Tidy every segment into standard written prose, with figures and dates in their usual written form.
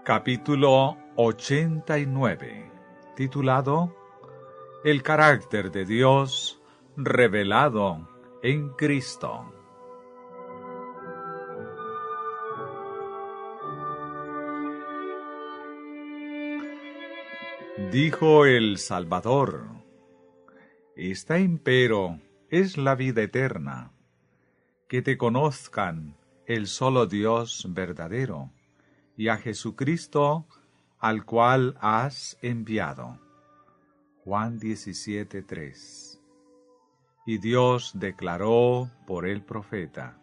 Capítulo 89, titulado El carácter de Dios revelado en Cristo. Dijo el Salvador: Esta empero es la vida eterna, que te conozcan el solo Dios verdadero, y a Jesucristo, al cual has enviado. Juan 17:3. Y Dios declaró por el profeta: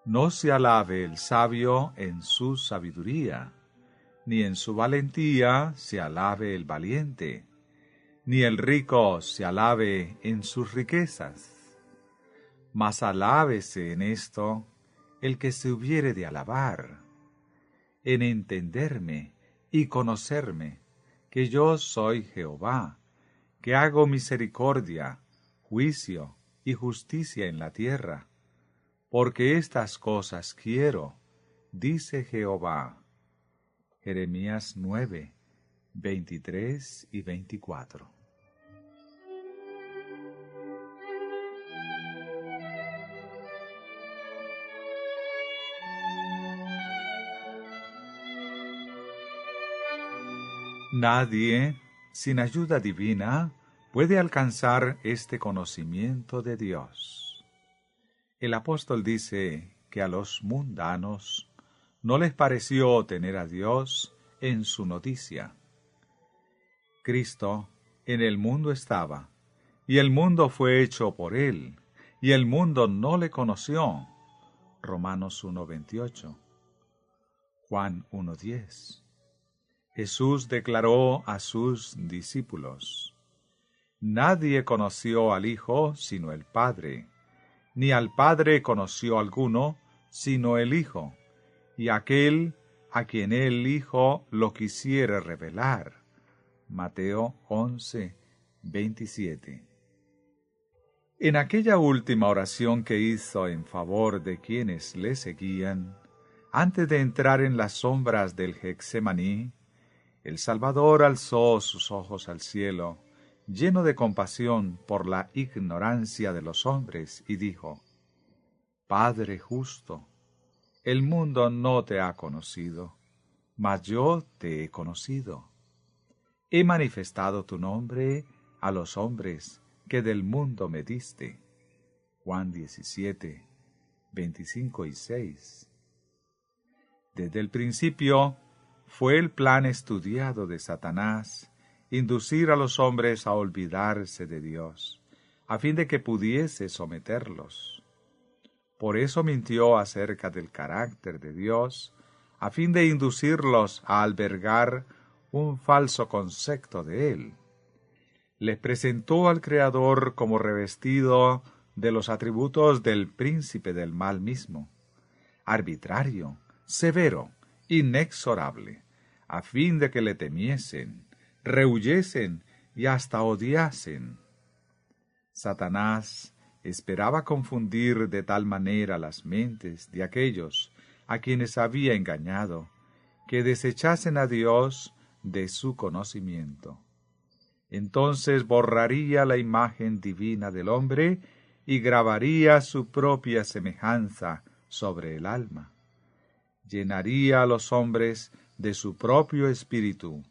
No se alabe el sabio en su sabiduría, ni en su valentía se alabe el valiente, ni el rico se alabe en sus riquezas. Mas alábese en esto el que se hubiere de alabar, en entenderme y conocerme, que yo soy Jehová, que hago misericordia, juicio y justicia en la tierra, porque estas cosas quiero, dice Jehová. Jeremías 9, 23 y 24. Nadie, sin ayuda divina, puede alcanzar este conocimiento de Dios. El apóstol dice que a los mundanos no les pareció tener a Dios en su noticia. Cristo en el mundo estaba, y el mundo fue hecho por él, y el mundo no le conoció. Romanos 1:28. Juan 1:10. Jesús declaró a sus discípulos: Nadie conoció al Hijo sino el Padre, ni al Padre conoció alguno sino el Hijo, y aquel a quien el Hijo lo quisiere revelar. Mateo 11:27. En aquella última oración que hizo en favor de quienes le seguían, antes de entrar en las sombras del Getsemaní, el Salvador alzó sus ojos al cielo, lleno de compasión por la ignorancia de los hombres, y dijo: Padre justo, el mundo no te ha conocido, mas yo te he conocido. He manifestado tu nombre a los hombres que del mundo me diste. Juan 17, 25 y 6. Desde el principio fue el plan estudiado de Satanás inducir a los hombres a olvidarse de Dios, a fin de que pudiese someterlos. Por eso mintió acerca del carácter de Dios, a fin de inducirlos a albergar un falso concepto de Él. Les presentó al Creador como revestido de los atributos del príncipe del mal mismo, arbitrario, severo, inexorable, a fin de que le temiesen, rehuyesen y hasta odiasen. Satanás esperaba confundir de tal manera las mentes de aquellos a quienes había engañado, que desechasen a Dios de su conocimiento. Entonces borraría la imagen divina del hombre y grabaría su propia semejanza sobre el alma. Llenaría a los hombres de su propio espíritu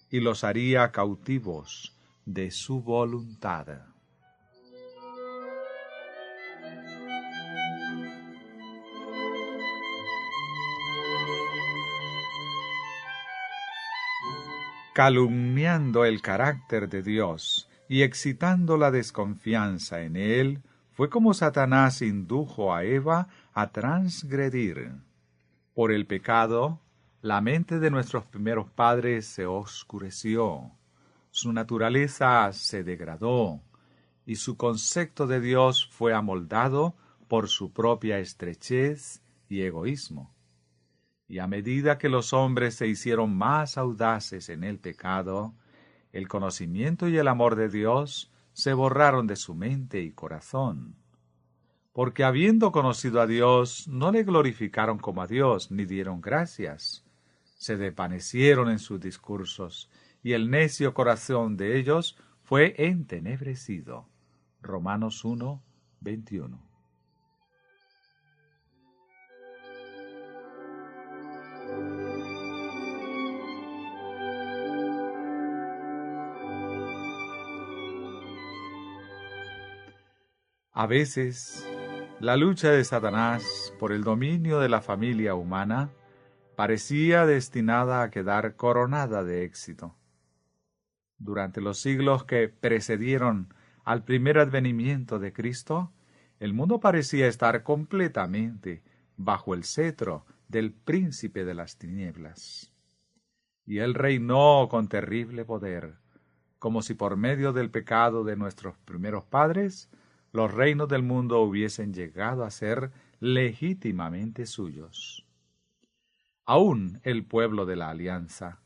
y los haría cautivos de su voluntad. Calumniando el carácter de Dios y excitando la desconfianza en él, fue como Satanás indujo a Eva a transgredir. Por el pecado, la mente de nuestros primeros padres se oscureció, su naturaleza se degradó, y su concepto de Dios fue amoldado por su propia estrechez y egoísmo. Y a medida que los hombres se hicieron más audaces en el pecado, el conocimiento y el amor de Dios se borraron de su mente y corazón. Porque habiendo conocido a Dios, no le glorificaron como a Dios, ni dieron gracias, se desvanecieron en sus discursos, y el necio corazón de ellos fue entenebrecido. Romanos 1, 21. A veces, la lucha de Satanás por el dominio de la familia humana parecía destinada a quedar coronada de éxito. Durante los siglos que precedieron al primer advenimiento de Cristo, el mundo parecía estar completamente bajo el cetro del príncipe de las tinieblas. Y él reinó con terrible poder, como si por medio del pecado de nuestros primeros padres, los reinos del mundo hubiesen llegado a ser legítimamente suyos. Aún el pueblo de la alianza,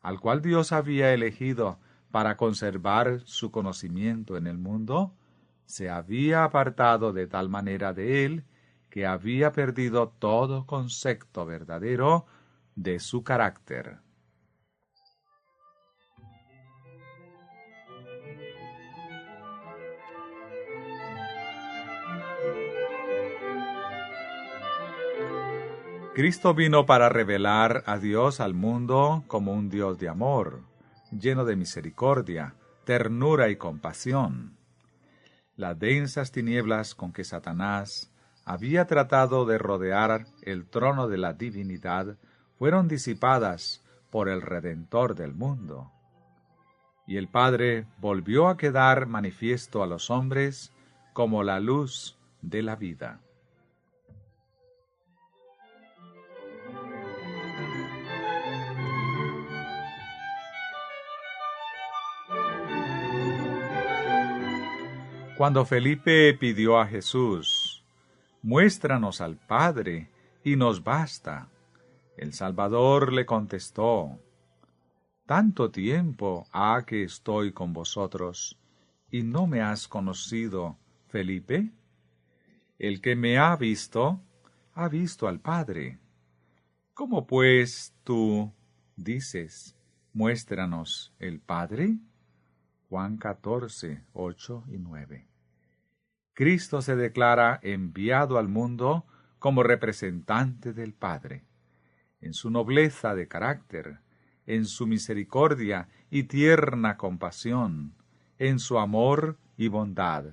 al cual Dios había elegido para conservar su conocimiento en el mundo, se había apartado de tal manera de él que había perdido todo concepto verdadero de su carácter. Cristo vino para revelar a Dios al mundo como un Dios de amor, lleno de misericordia, ternura y compasión. Las densas tinieblas con que Satanás había tratado de rodear el trono de la divinidad fueron disipadas por el Redentor del mundo. Y el Padre volvió a quedar manifiesto a los hombres como la luz de la vida. Cuando Felipe pidió a Jesús, «Muéstranos al Padre, y nos basta», el Salvador le contestó, «¿Tanto tiempo ha que estoy con vosotros, y no me has conocido, Felipe? El que me ha visto al Padre. ¿Cómo pues tú dices, muéstranos el Padre?» Juan 14, 8 y 9. Cristo se declara enviado al mundo como representante del Padre. En su nobleza de carácter, en su misericordia y tierna compasión, en su amor y bondad,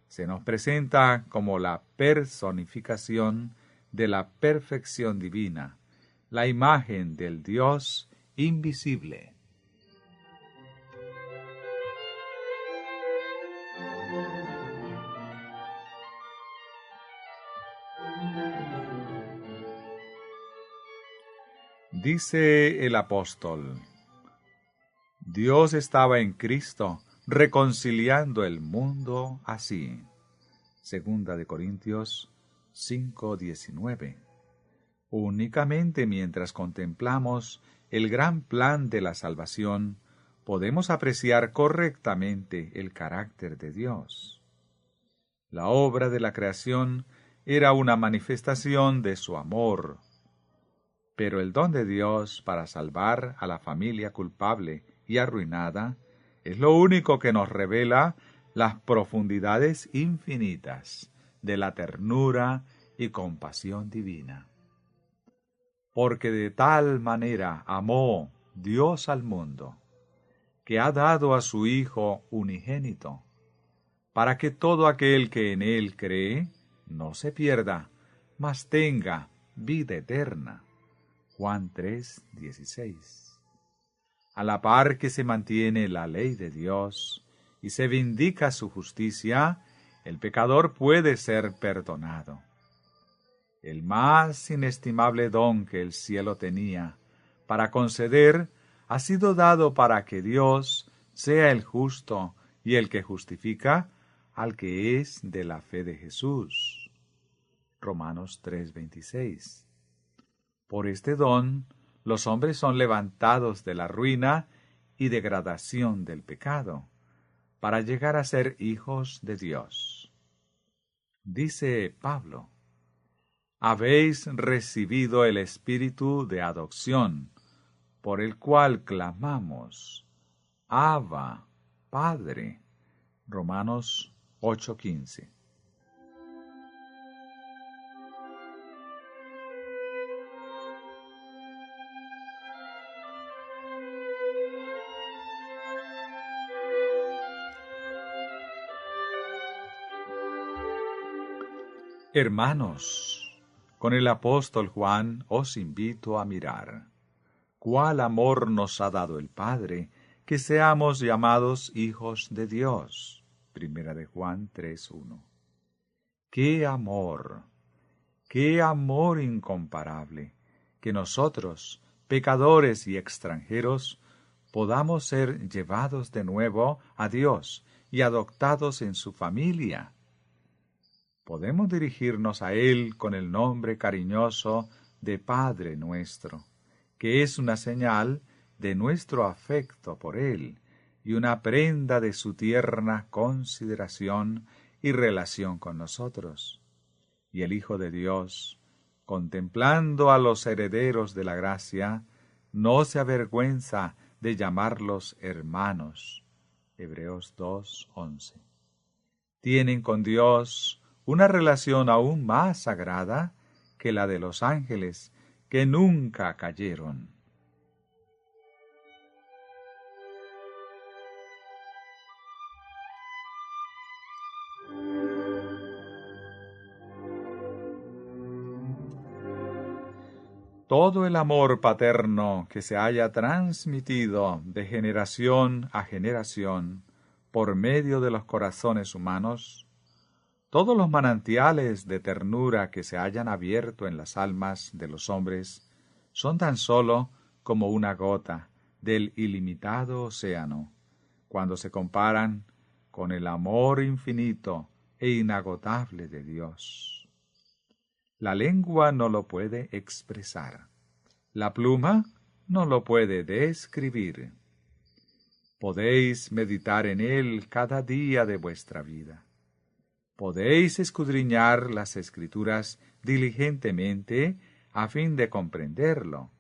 se nos presenta como la personificación de la perfección divina, la imagen del Dios invisible. Dice el apóstol, Dios estaba en Cristo reconciliando el mundo así. Segunda de Corintios 5:19. Únicamente mientras contemplamos el gran plan de la salvación, podemos apreciar correctamente el carácter de Dios. La obra de la creación era una manifestación de su amor, pero el don de Dios para salvar a la familia culpable y arruinada es lo único que nos revela las profundidades infinitas de la ternura y compasión divina. Porque de tal manera amó Dios al mundo, que ha dado a su Hijo unigénito, para que todo aquel que en él cree no se pierda, mas tenga vida eterna. Juan 3:16. A la par que se mantiene la ley de Dios y se vindica su justicia, el pecador puede ser perdonado. El más inestimable don que el cielo tenía para conceder ha sido dado para que Dios sea el justo y el que justifica al que es de la fe de Jesús. Romanos 3:26. Por este don, los hombres son levantados de la ruina y degradación del pecado, para llegar a ser hijos de Dios. Dice Pablo, habéis recibido el espíritu de adopción, por el cual clamamos, Abba, Padre. Romanos 8:15. Hermanos, con el apóstol Juan os invito a mirar cuál amor nos ha dado el Padre, que seamos llamados hijos de Dios. Primera de Juan 3:1. ¡Qué amor incomparable! Que nosotros, pecadores y extranjeros, podamos ser llevados de nuevo a Dios y adoptados en su familia. Podemos dirigirnos a Él con el nombre cariñoso de Padre nuestro, que es una señal de nuestro afecto por Él y una prenda de su tierna consideración y relación con nosotros. Y el Hijo de Dios, contemplando a los herederos de la gracia, no se avergüenza de llamarlos hermanos. Hebreos 2:11. Tienen con Dios una relación aún más sagrada que la de los ángeles, que nunca cayeron. Todo el amor paterno que se haya transmitido de generación a generación por medio de los corazones humanos, todos los manantiales de ternura que se hayan abierto en las almas de los hombres son tan solo como una gota del ilimitado océano, cuando se comparan con el amor infinito e inagotable de Dios. La lengua no lo puede expresar, la pluma no lo puede describir. Podéis meditar en él cada día de vuestra vida. Podéis escudriñar las Escrituras diligentemente a fin de comprenderlo.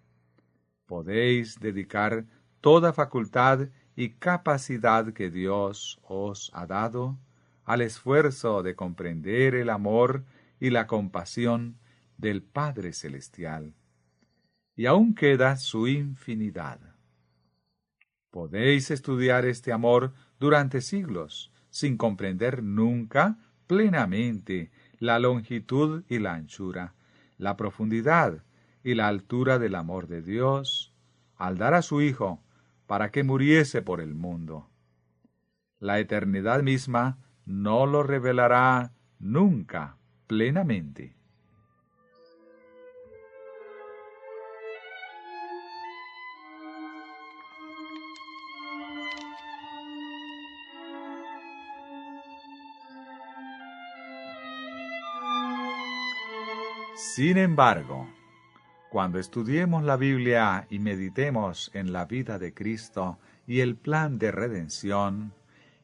Podéis dedicar toda facultad y capacidad que Dios os ha dado al esfuerzo de comprender el amor y la compasión del Padre Celestial. Y aún queda su infinidad. Podéis estudiar este amor durante siglos, sin comprender nunca plenamente la longitud y la anchura, la profundidad y la altura del amor de Dios, al dar a su Hijo para que muriese por el mundo. La eternidad misma no lo revelará nunca plenamente. Sin embargo, cuando estudiemos la Biblia y meditemos en la vida de Cristo y el plan de redención,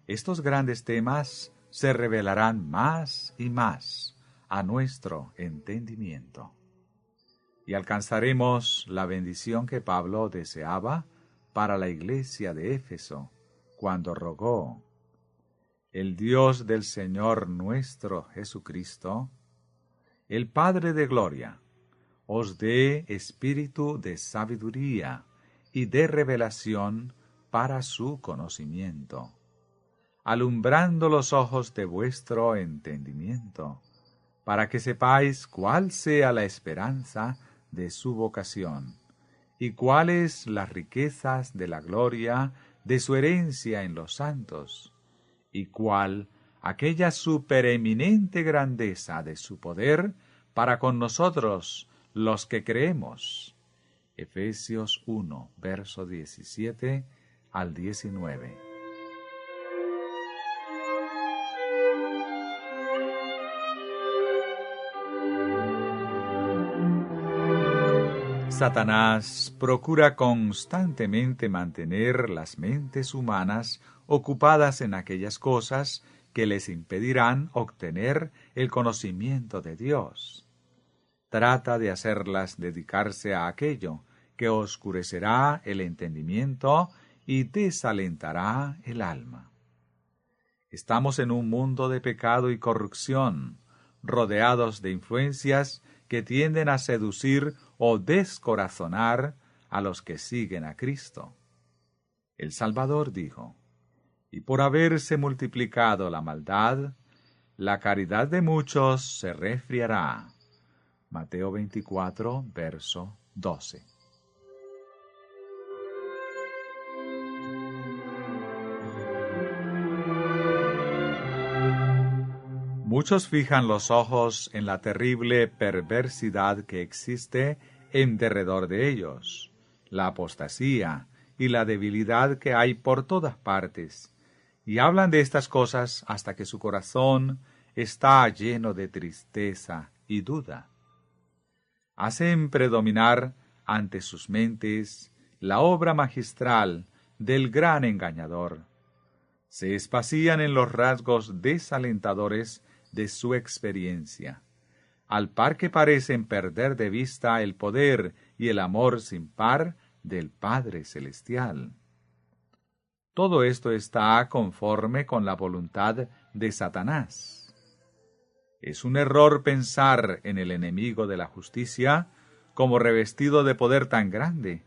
estos grandes temas se revelarán más y más a nuestro entendimiento. Y alcanzaremos la bendición que Pablo deseaba para la iglesia de Éfeso, cuando rogó: el Dios del Señor nuestro Jesucristo, el Padre de gloria, os dé espíritu de sabiduría y de revelación para su conocimiento, alumbrando los ojos de vuestro entendimiento, para que sepáis cuál sea la esperanza de su vocación, y cuáles las riquezas de la gloria de su herencia en los santos, y cuál aquella supereminente grandeza de su poder para con nosotros los que creemos. Efesios 1, verso 17 al 19. Satanás procura constantemente mantener las mentes humanas ocupadas en aquellas cosas que les impedirán obtener el conocimiento de Dios. Trata de hacerlas dedicarse a aquello que oscurecerá el entendimiento y desalentará el alma. Estamos en un mundo de pecado y corrupción, rodeados de influencias que tienden a seducir o descorazonar a los que siguen a Cristo. El Salvador dijo: y por haberse multiplicado la maldad, la caridad de muchos se resfriará. Mateo 24, verso 12. Muchos fijan los ojos en la terrible perversidad que existe en derredor de ellos, la apostasía y la debilidad que hay por todas partes, y hablan de estas cosas hasta que su corazón está lleno de tristeza y duda. Hacen predominar ante sus mentes la obra magistral del gran engañador. Se espacían en los rasgos desalentadores de su experiencia, al par que parecen perder de vista el poder y el amor sin par del Padre Celestial. Todo esto está conforme con la voluntad de Satanás. Es un error pensar en el enemigo de la justicia como revestido de poder tan grande,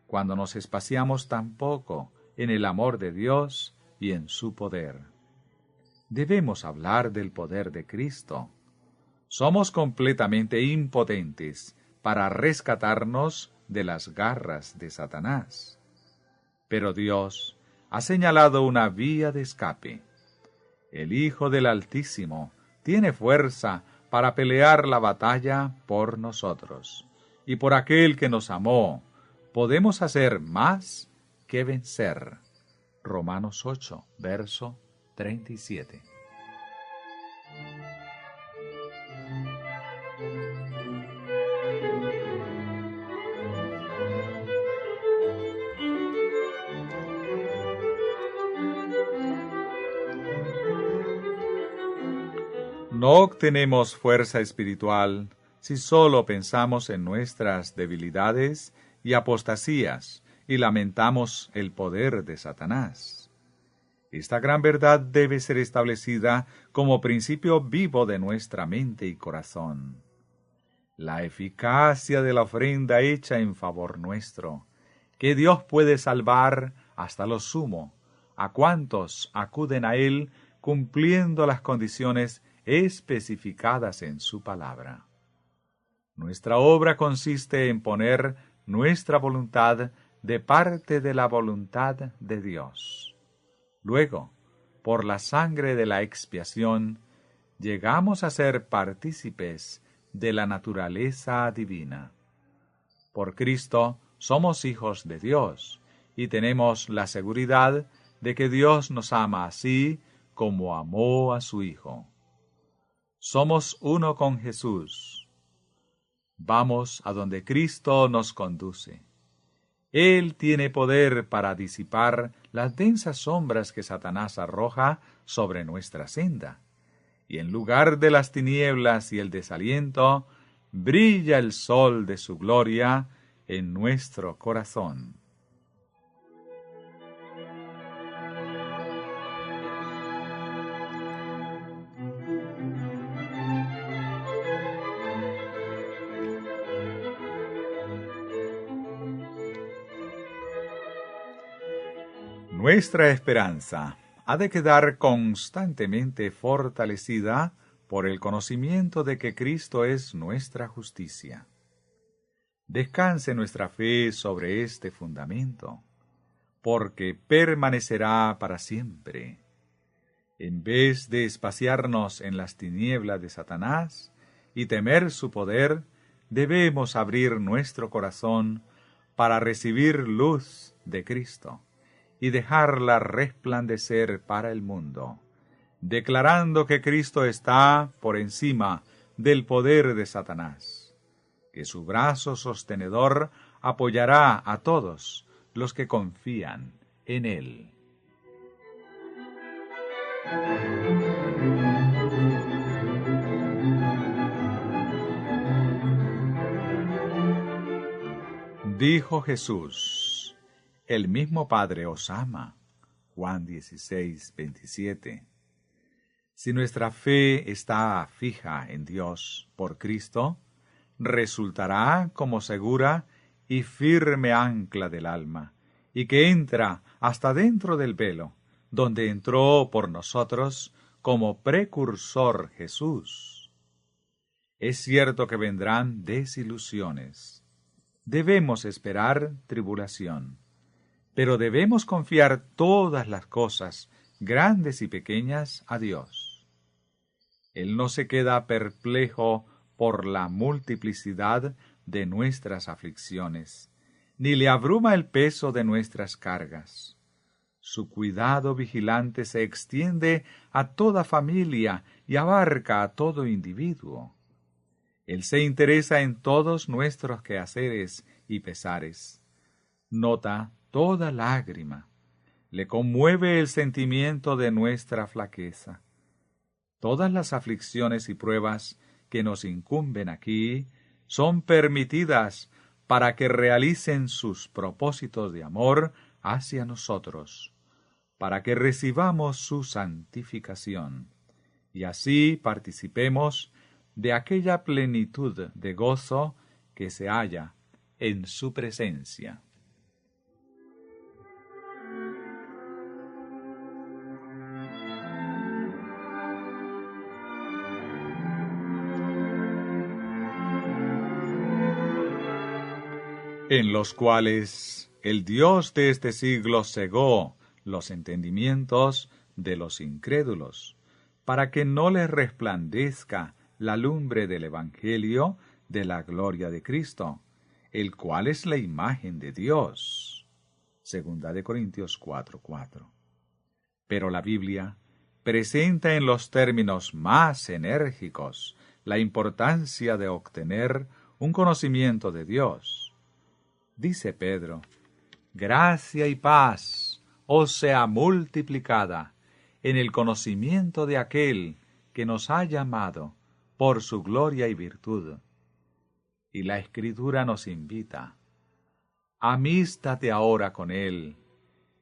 cuando nos espaciamos tan poco en el amor de Dios y en su poder. Debemos hablar del poder de Cristo. Somos completamente impotentes para rescatarnos de las garras de Satanás. Pero Dios ha señalado una vía de escape. El Hijo del Altísimo tiene fuerza para pelear la batalla por nosotros, y por aquel que nos amó, podemos hacer más que vencer. Romanos 8, verso 37. No obtenemos fuerza espiritual si solo pensamos en nuestras debilidades y apostasías y lamentamos el poder de Satanás. Esta gran verdad debe ser establecida como principio vivo de nuestra mente y corazón. La eficacia de la ofrenda hecha en favor nuestro, que Dios puede salvar hasta lo sumo a cuantos acuden a Él cumpliendo las condiciones especificadas en su palabra. Nuestra obra consiste en poner nuestra voluntad de parte de la voluntad de Dios. Luego, por la sangre de la expiación, llegamos a ser partícipes de la naturaleza divina. Por Cristo somos hijos de Dios y tenemos la seguridad de que Dios nos ama así como amó a su Hijo. Somos uno con Jesús. Vamos a donde Cristo nos conduce. Él tiene poder para disipar las densas sombras que Satanás arroja sobre nuestra senda, y en lugar de las tinieblas y el desaliento, brilla el sol de su gloria en nuestro corazón. Nuestra esperanza ha de quedar constantemente fortalecida por el conocimiento de que Cristo es nuestra justicia. Descanse nuestra fe sobre este fundamento, porque permanecerá para siempre. En vez de espaciarnos en las tinieblas de Satanás y temer su poder, debemos abrir nuestro corazón para recibir luz de Cristo y dejarla resplandecer para el mundo, declarando que Cristo está por encima del poder de Satanás, que su brazo sostenedor apoyará a todos los que confían en Él. Dijo Jesús: el mismo Padre os ama. Juan 16, 27. Si nuestra fe está fija en Dios por Cristo, resultará como segura y firme ancla del alma, y que entra hasta dentro del velo, donde entró por nosotros como precursor Jesús. Es cierto que vendrán desilusiones. Debemos esperar tribulación, pero debemos confiar todas las cosas, grandes y pequeñas, a Dios. Él no se queda perplejo por la multiplicidad de nuestras aflicciones, ni le abruma el peso de nuestras cargas. Su cuidado vigilante se extiende a toda familia y abarca a todo individuo. Él se interesa en todos nuestros quehaceres y pesares. Nota toda lágrima. Le conmueve el sentimiento de nuestra flaqueza. Todas las aflicciones y pruebas que nos incumben aquí son permitidas para que realicen sus propósitos de amor hacia nosotros, para que recibamos su santificación, y así participemos de aquella plenitud de gozo que se halla en su presencia. En los cuales el Dios de este siglo cegó los entendimientos de los incrédulos, para que no les resplandezca la lumbre del Evangelio de la gloria de Cristo, el cual es la imagen de Dios. 2 Corintios 4:4. Pero la Biblia presenta en los términos más enérgicos la importancia de obtener un conocimiento de Dios. Dice Pedro: gracia y paz os sea multiplicada en el conocimiento de aquel que nos ha llamado por su gloria y virtud. Y la Escritura nos invita: amístate ahora con él,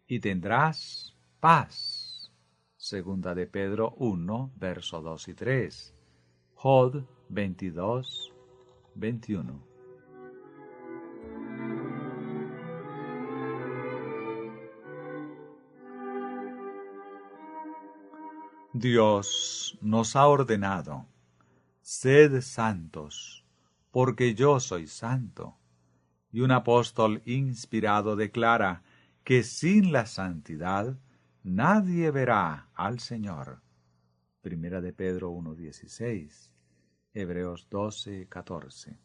y tendrás paz. 2 de Pedro 1, verso 2 y 3. Jod 22, 21. Dios nos ha ordenado: sed santos, porque yo soy santo. Y un apóstol inspirado declara que sin la santidad nadie verá al Señor. 1 de Pedro 1:16, Hebreos 12:14.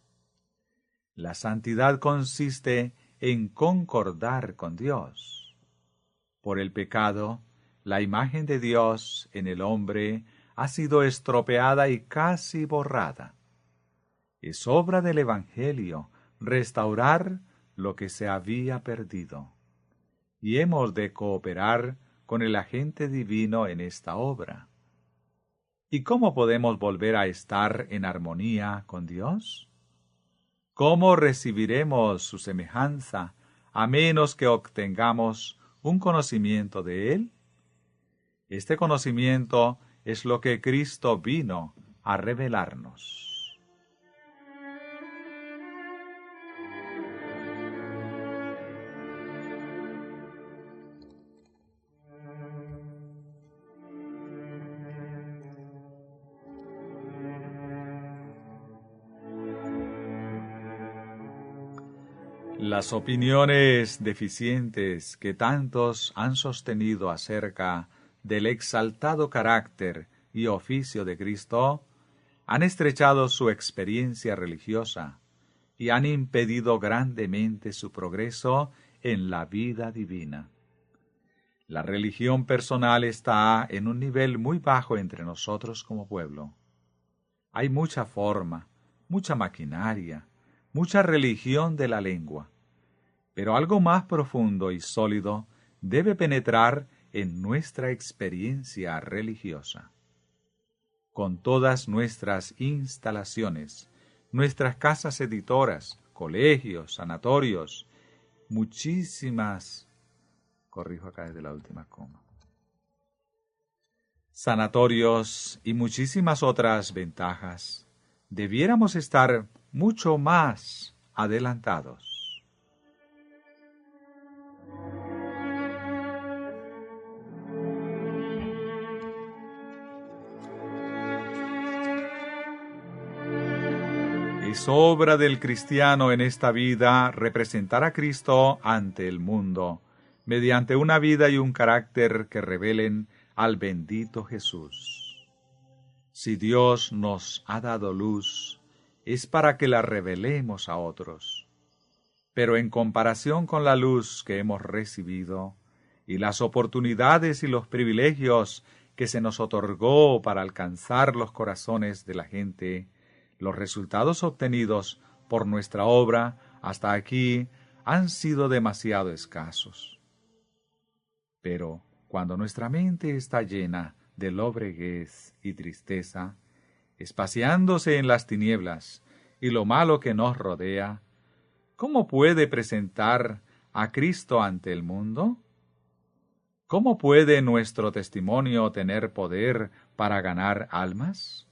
La santidad consiste en concordar con Dios. Por el pecado, la imagen de Dios en el hombre ha sido estropeada y casi borrada. Es obra del Evangelio restaurar lo que se había perdido, y hemos de cooperar con el agente divino en esta obra. ¿Y cómo podemos volver a estar en armonía con Dios? ¿Cómo recibiremos su semejanza a menos que obtengamos un conocimiento de Él? Este conocimiento es lo que Cristo vino a revelarnos. Las opiniones deficientes que tantos han sostenido acerca del exaltado carácter y oficio de Cristo han estrechado su experiencia religiosa y han impedido grandemente su progreso en la vida divina. La religión personal está en un nivel muy bajo entre nosotros como pueblo. Hay mucha forma, mucha maquinaria, mucha religión de la lengua, pero algo más profundo y sólido debe penetrar en nuestra experiencia religiosa. Con todas nuestras instalaciones, nuestras casas editoras, colegios, sanatorios, muchísimas, corrijo acá desde la última coma, sanatorios y muchísimas otras ventajas, debiéramos estar mucho más adelantados. Es obra del cristiano en esta vida representar a Cristo ante el mundo, mediante una vida y un carácter que revelen al bendito Jesús. Si Dios nos ha dado luz, es para que la revelemos a otros. Pero en comparación con la luz que hemos recibido, y las oportunidades y los privilegios que se nos otorgó para alcanzar los corazones de la gente, los resultados obtenidos por nuestra obra hasta aquí han sido demasiado escasos. Pero cuando nuestra mente está llena de lobreguez y tristeza, espaciándose en las tinieblas y lo malo que nos rodea, ¿cómo puede presentar a Cristo ante el mundo? ¿Cómo puede nuestro testimonio tener poder para ganar almas?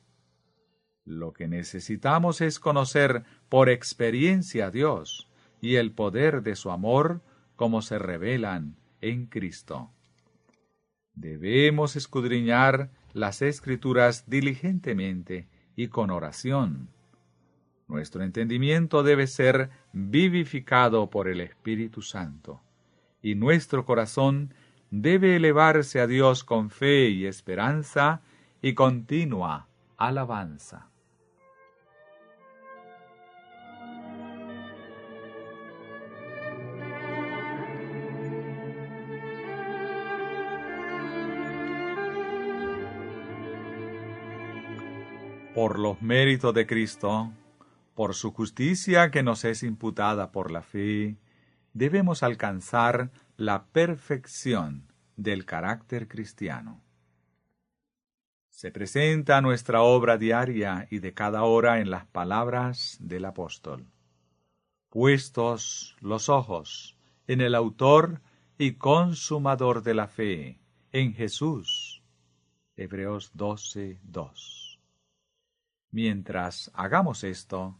Lo que necesitamos es conocer por experiencia a Dios y el poder de su amor como se revelan en Cristo. Debemos escudriñar las Escrituras diligentemente y con oración. Nuestro entendimiento debe ser vivificado por el Espíritu Santo, y nuestro corazón debe elevarse a Dios con fe y esperanza y continua alabanza. Por los méritos de Cristo, por su justicia que nos es imputada por la fe, debemos alcanzar la perfección del carácter cristiano. Se presenta nuestra obra diaria y de cada hora en las palabras del apóstol. Puestos los ojos en el autor y consumador de la fe, en Jesús. Hebreos 12:2. Mientras hagamos esto,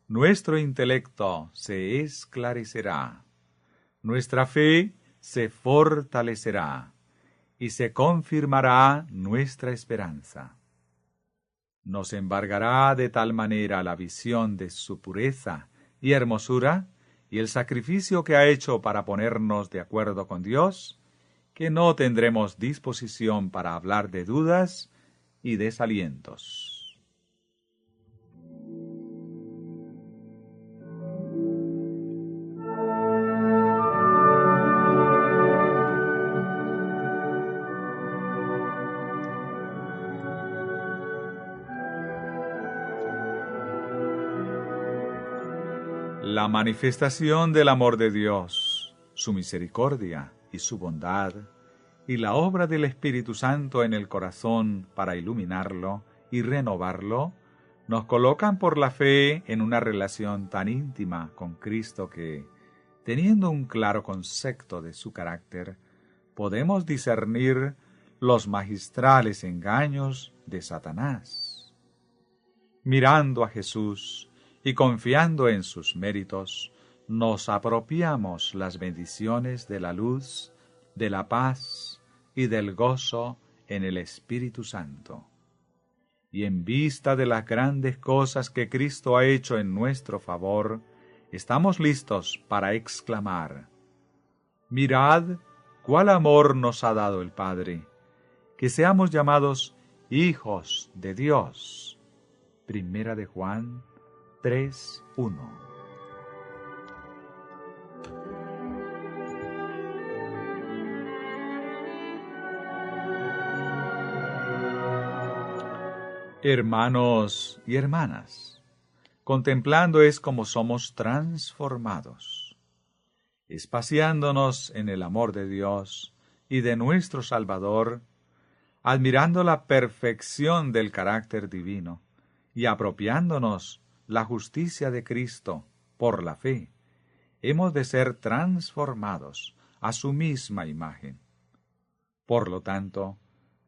nuestro intelecto se esclarecerá, nuestra fe se fortalecerá y se confirmará nuestra esperanza. Nos embargará de tal manera la visión de su pureza y hermosura y el sacrificio que ha hecho para ponernos de acuerdo con Dios, que no tendremos disposición para hablar de dudas y desalientos. La manifestación del amor de Dios, su misericordia y su bondad, y la obra del Espíritu Santo en el corazón para iluminarlo y renovarlo, nos colocan por la fe en una relación tan íntima con Cristo que, teniendo un claro concepto de su carácter, podemos discernir los magistrales engaños de Satanás. Mirando a Jesús y confiando en sus méritos, nos apropiamos las bendiciones de la luz, de la paz y del gozo en el Espíritu Santo. Y en vista de las grandes cosas que Cristo ha hecho en nuestro favor, estamos listos para exclamar: mirad cuál amor nos ha dado el Padre, que seamos llamados hijos de Dios. Primera de Juan 3:1. Hermanos y hermanas, contemplando es como somos transformados, espaciándonos en el amor de Dios y de nuestro Salvador, admirando la perfección del carácter divino y apropiándonos la justicia de Cristo por la fe, hemos de ser transformados a su misma imagen. Por lo tanto,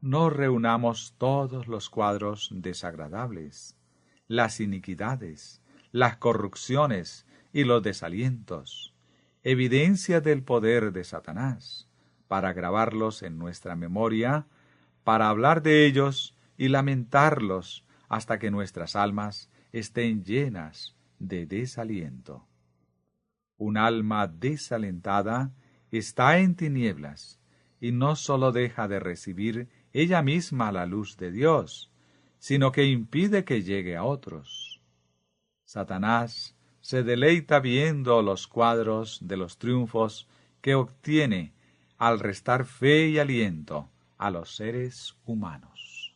no reunamos todos los cuadros desagradables, las iniquidades, las corrupciones y los desalientos, evidencia del poder de Satanás, para grabarlos en nuestra memoria, para hablar de ellos y lamentarlos hasta que nuestras almas estén llenas de desaliento. Un alma desalentada está en tinieblas y no sólo deja de recibir ella misma la luz de Dios, sino que impide que llegue a otros. Satanás se deleita viendo los cuadros de los triunfos que obtiene al restar fe y aliento a los seres humanos.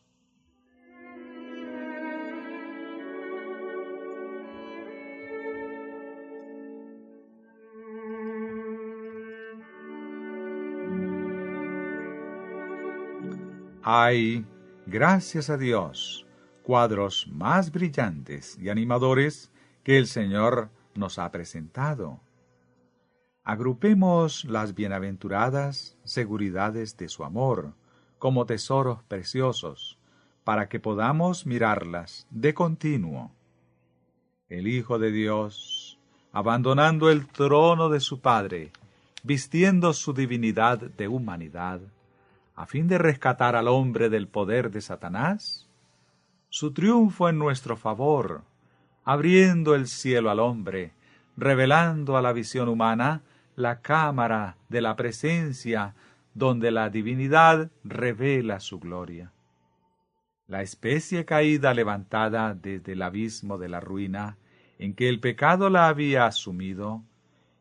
Hay, gracias a Dios, cuadros más brillantes y animadores que el Señor nos ha presentado. Agrupemos las bienaventuradas seguridades de su amor como tesoros preciosos, para que podamos mirarlas de continuo. El Hijo de Dios, abandonando el trono de su Padre, vistiendo su divinidad de humanidad, a fin de rescatar al hombre del poder de Satanás, su triunfo en nuestro favor, abriendo el cielo al hombre, revelando a la visión humana la cámara de la presencia donde la divinidad revela su gloria. La especie caída levantada desde el abismo de la ruina en que el pecado la había asumido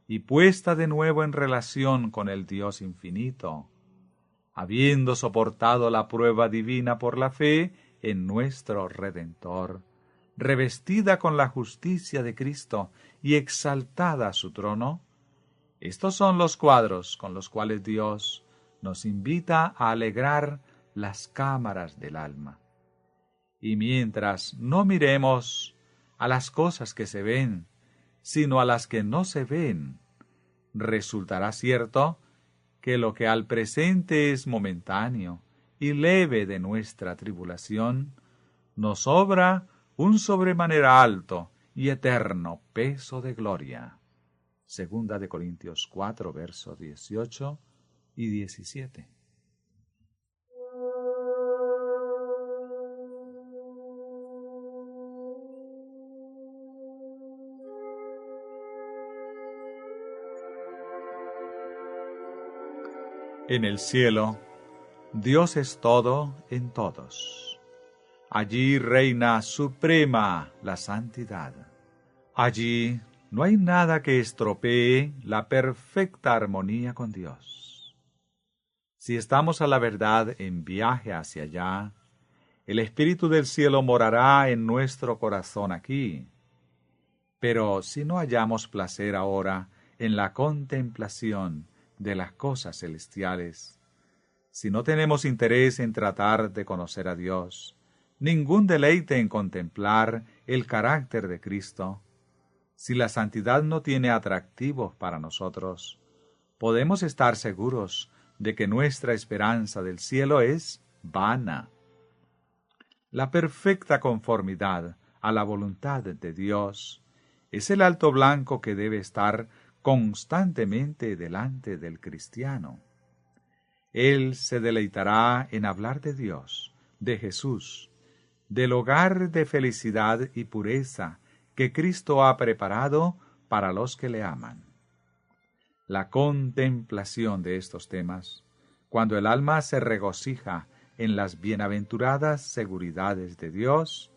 y puesta de nuevo en relación con el Dios infinito, habiendo soportado la prueba divina por la fe en nuestro Redentor, revestida con la justicia de Cristo y exaltada a su trono, estos son los cuadros con los cuales Dios nos invita a alegrar las cámaras del alma. Y mientras no miremos a las cosas que se ven, sino a las que no se ven, resultará cierto que lo que al presente es momentáneo y leve de nuestra tribulación, nos sobra un sobremanera alto y eterno peso de gloria. Segunda de Corintios 4, versos 18 y 17. En el cielo, Dios es todo en todos. Allí reina suprema la santidad. Allí no hay nada que estropee la perfecta armonía con Dios. Si estamos a la verdad en viaje hacia allá, el Espíritu del cielo morará en nuestro corazón aquí. Pero si no hallamos placer ahora en la contemplación de las cosas celestiales, si no tenemos interés en tratar de conocer a Dios, ningún deleite en contemplar el carácter de Cristo, si la santidad no tiene atractivos para nosotros, podemos estar seguros de que nuestra esperanza del cielo es vana. La perfecta conformidad a la voluntad de Dios es el alto blanco que debe estar constantemente delante del cristiano. Él se deleitará en hablar de Dios, de Jesús, del hogar de felicidad y pureza que Cristo ha preparado para los que le aman. La contemplación de estos temas, cuando el alma se regocija en las bienaventuradas seguridades de Dios,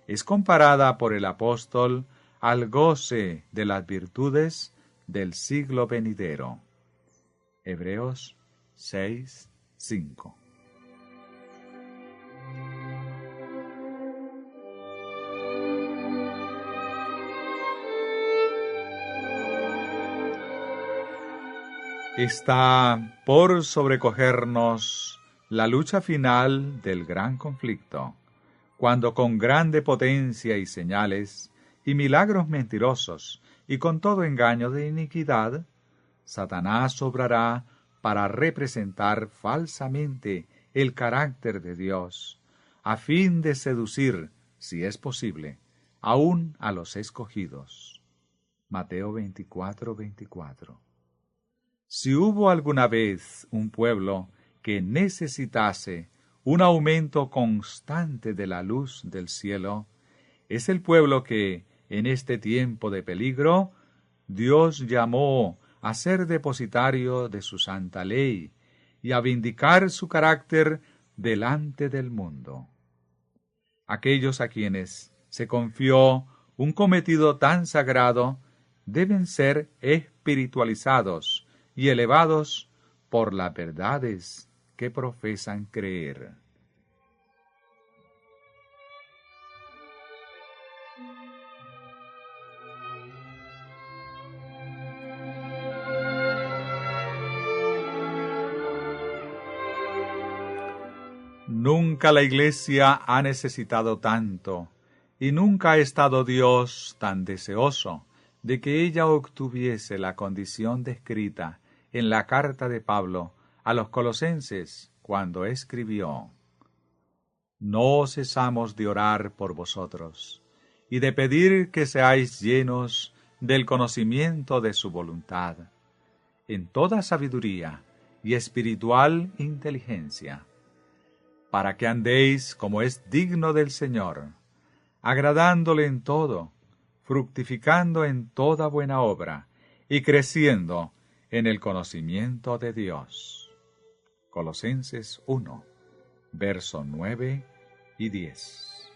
es comparada por el apóstol al goce de las virtudes del siglo venidero. Hebreos 6, 5. Está por sobrecogernos la lucha final del gran conflicto, cuando con grande potencia y señales y milagros mentirosos y con todo engaño de iniquidad, Satanás obrará para representar falsamente el carácter de Dios, a fin de seducir, si es posible, aún a los escogidos. Mateo 24:24. Si hubo alguna vez un pueblo que necesitase un aumento constante de la luz del cielo, es el pueblo que, en este tiempo de peligro, Dios llamó a ser depositario de su santa ley y a vindicar su carácter delante del mundo. Aquellos a quienes se confió un cometido tan sagrado deben ser espiritualizados y elevados por las verdades que profesan creer. Nunca la Iglesia ha necesitado tanto, y nunca ha estado Dios tan deseoso de que ella obtuviese la condición descrita en la carta de Pablo a los Colosenses cuando escribió: No cesamos de orar por vosotros, y de pedir que seáis llenos del conocimiento de su voluntad, en toda sabiduría y espiritual inteligencia, para que andéis como es digno del Señor, agradándole en todo, fructificando en toda buena obra, y creciendo en el conocimiento de Dios. Colosenses 1, versos 9 y 10.